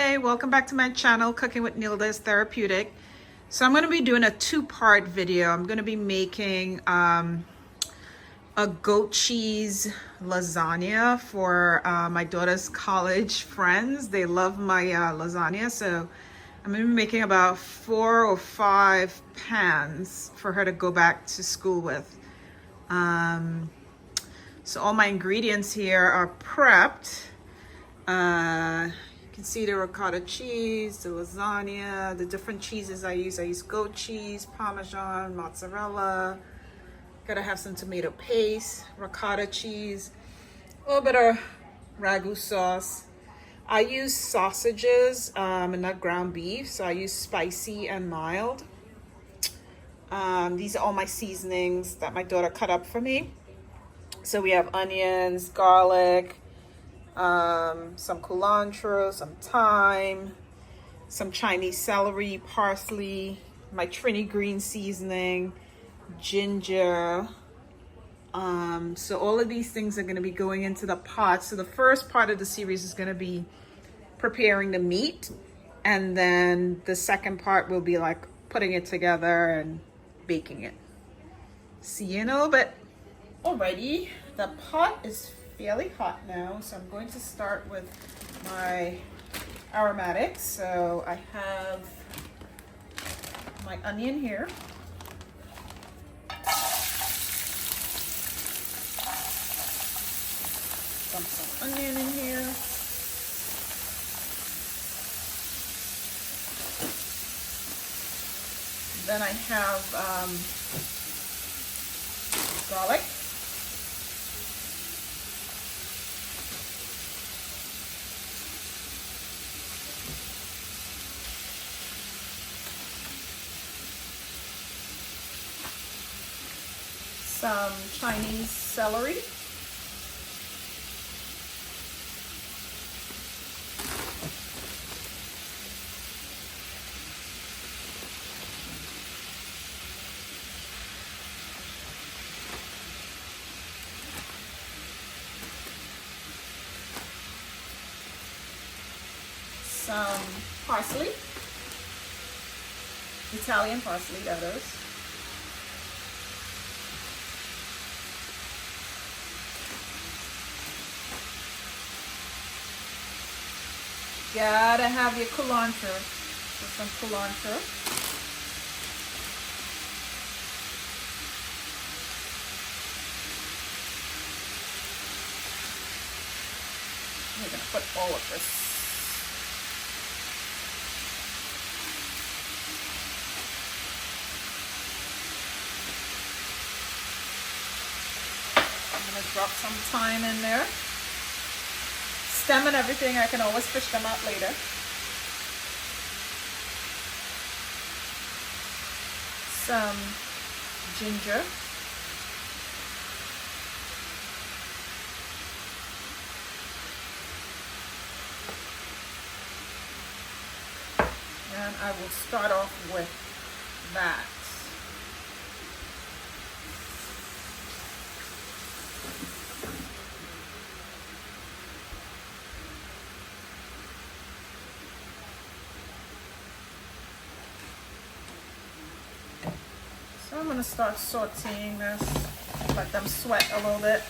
Hey, welcome back to my channel, Cooking with Nilda is Therapeutic. So I'm going to be doing a two-part video. I'm going to be making a goat cheese lasagna for my daughter's college friends. They love my lasagna, so I'm going to be making about 4 or 5 pans for her to go back to school with. So all my ingredients here are prepped. You can see the ricotta cheese, the lasagna, the different cheeses I use. I use goat cheese, Parmesan, mozzarella. Gotta have some tomato paste, ricotta cheese, a little bit of ragu sauce. I use sausages and not ground beef, so I use spicy and mild. These are all my seasonings that my daughter cut up for me. So we have onions, garlic, some cilantro, some thyme, some Chinese celery, parsley, my Trini green seasoning, ginger. So all of these things are going to be going into the pot. So the first part of the series is going to be preparing the meat, and then the second part will be like putting it together and baking it. See you in a little bit. Alrighty, the pot is fairly hot now, so I'm going to start with my aromatics. So I have my onion here. Dump some onion in here. Then I have garlic. Some Chinese celery. Some parsley. Italian parsley, that is. Gotta have your cilantro. So some cilantro. We're gonna put all of this. I'm gonna drop some thyme in there. Stem and everything, I can always fish them out later. Some ginger. And I will start off with that. So I'm going to start sauteing this, let them sweat a little bit.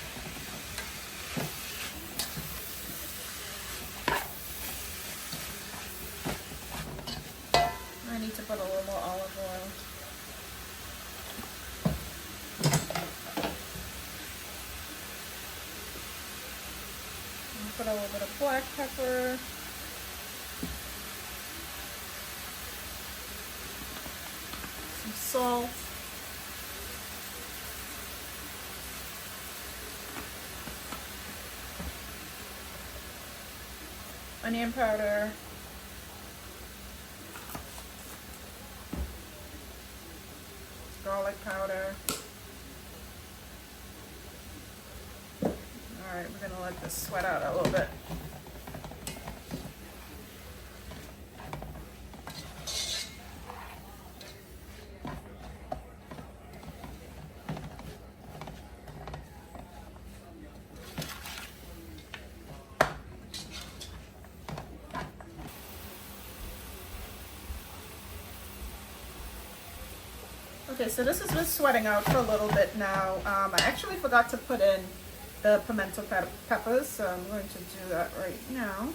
I need to put a little more olive oil. Put a little bit of black pepper. Some salt. Onion powder. Garlic powder. Alright, we're gonna let this sweat out a little bit. Okay, so this has been sweating out for a little bit now. I actually forgot to put in the pimento peppers, so I'm going to do that right now.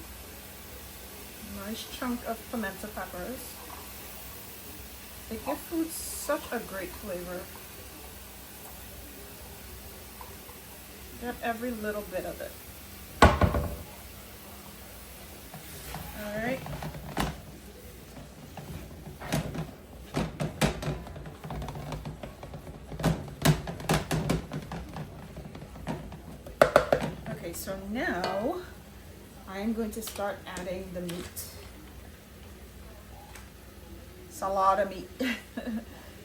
Nice chunk of pimento peppers. They give food such a great flavor. Get every little bit of it. All right. Okay, so now I'm going to start adding the meat. It's a lot of meat.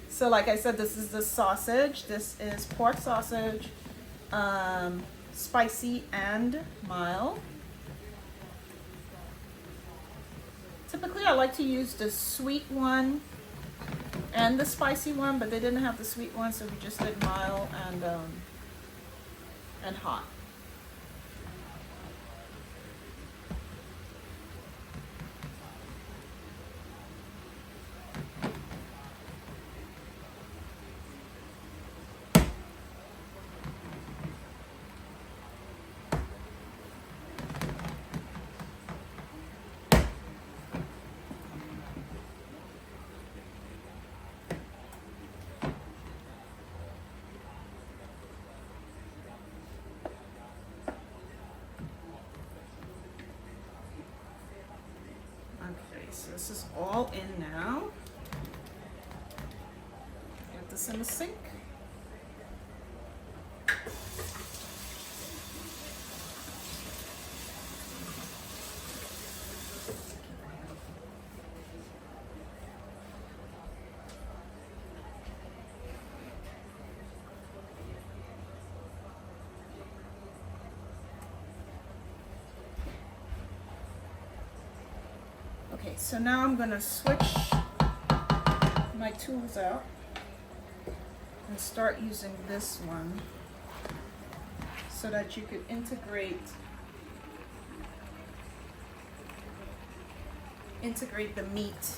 So like I said, this is the sausage. This is pork sausage, spicy and mild. Typically I like to use the sweet one and the spicy one, but they didn't have the sweet one, so we just did mild and hot. So this is all in now. Get this in the sink. Okay, so now I'm gonna switch my tools out and start using this one so that you could integrate the meat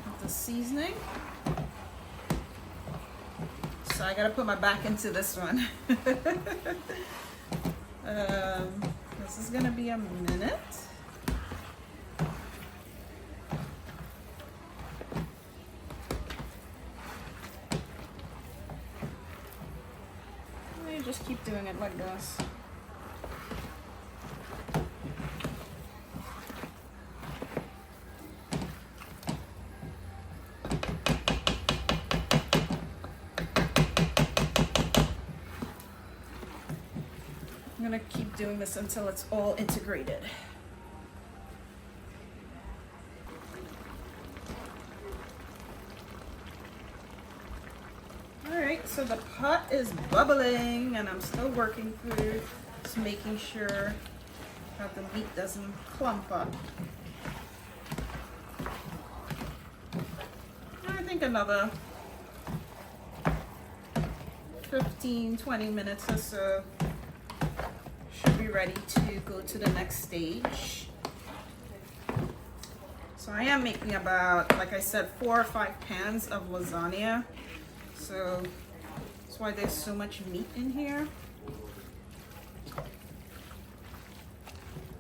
with the seasoning. So I gotta put my back into this one. This is gonna be a minute. You just keep doing it like this. I'm gonna keep doing this until it's all integrated. All right, so the pot is bubbling and I'm still working through, just making sure that the meat doesn't clump up. I think another 15-20 minutes or so should be ready to go to the next stage. So I am making about, like I said, 4 or 5 pans of lasagna. So that's why there's so much meat in here.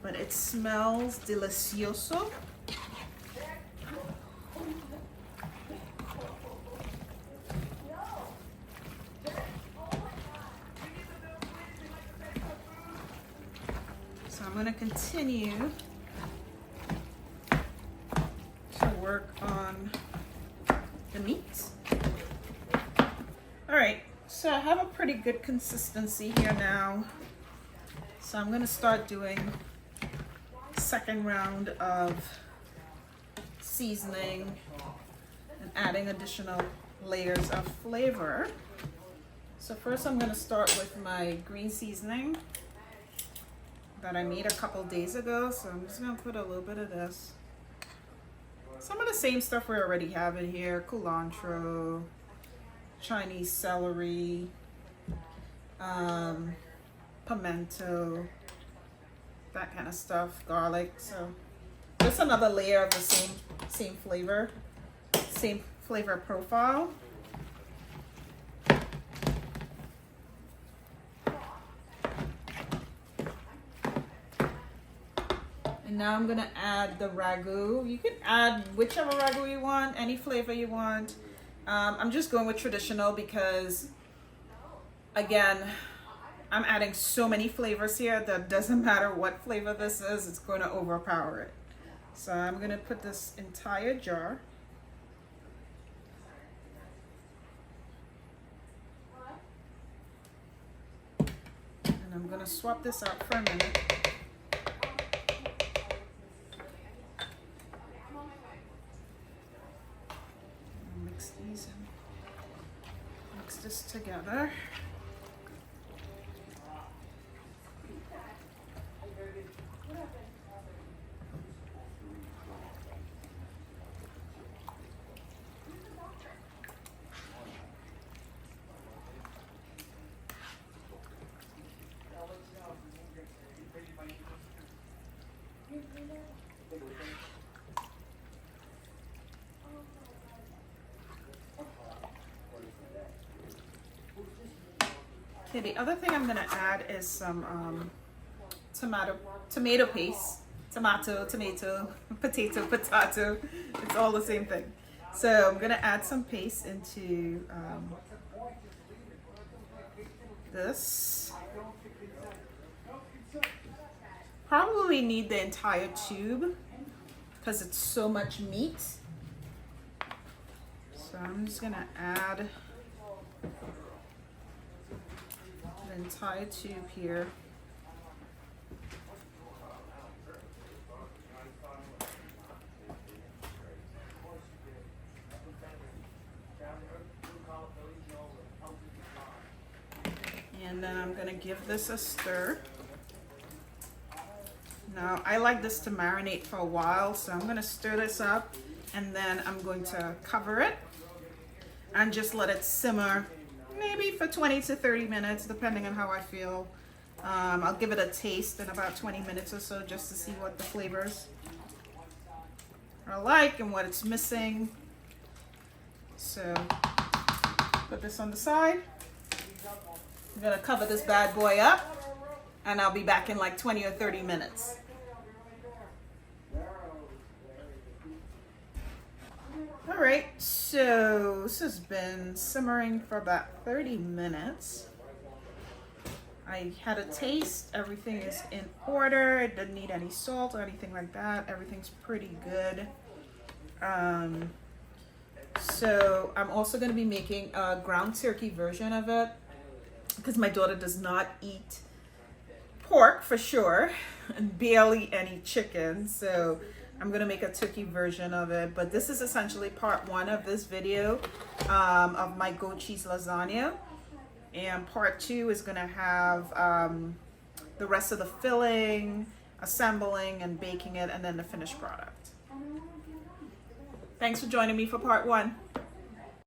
But it smells delicioso. So I'm going to continue to work on the meat. All right, so I have a pretty good consistency here now. So I'm going to start doing second round of seasoning and adding additional layers of flavor. So first I'm going to start with my green seasoning that I made a couple days ago. So I'm just going to put a little bit of this. Some of the same stuff we already have in here: culantro, Chinese celery, pimento, that kind of stuff, garlic. So Just another layer of the same flavor profile. And now I'm gonna add the ragu. You can add whichever ragu you want, any flavor you want. I'm just going with traditional because, again, I'm adding so many flavors here that doesn't matter what flavor this is, it's going to overpower it. So I'm going to put this entire jar. And I'm going to swap this out for a minute. Mix these and mix this together. Okay, the other thing I'm gonna add is some tomato paste. Tomato, potato. It's all the same thing. So I'm gonna add some paste into this. Probably need the entire tube because it's so much meat. So I'm just gonna add the entire tube here. And then I'm gonna give this a stir. Now I like this to marinate for a while, so I'm gonna stir this up and then I'm going to cover it and just let it simmer maybe for 20 to 30 minutes depending on how I feel. I'll give it a taste in about 20 minutes or so just to see what the flavors are like and what it's missing. So put this on the side. I'm gonna cover this bad boy up and I'll be back in like 20 or 30 minutes. All right, so this has been simmering for about 30 minutes. I had a taste, everything is in order. It didn't need any salt or anything like that. Everything's pretty good. So I'm also gonna be making a ground turkey version of it because my daughter does not eat pork for sure and barely any chicken. So I'm gonna make a turkey version of it, but this is essentially part one of this video of my goat cheese lasagna. And part two is gonna have the rest of the filling, assembling and baking it, and then the finished product. Thanks for joining me for part one.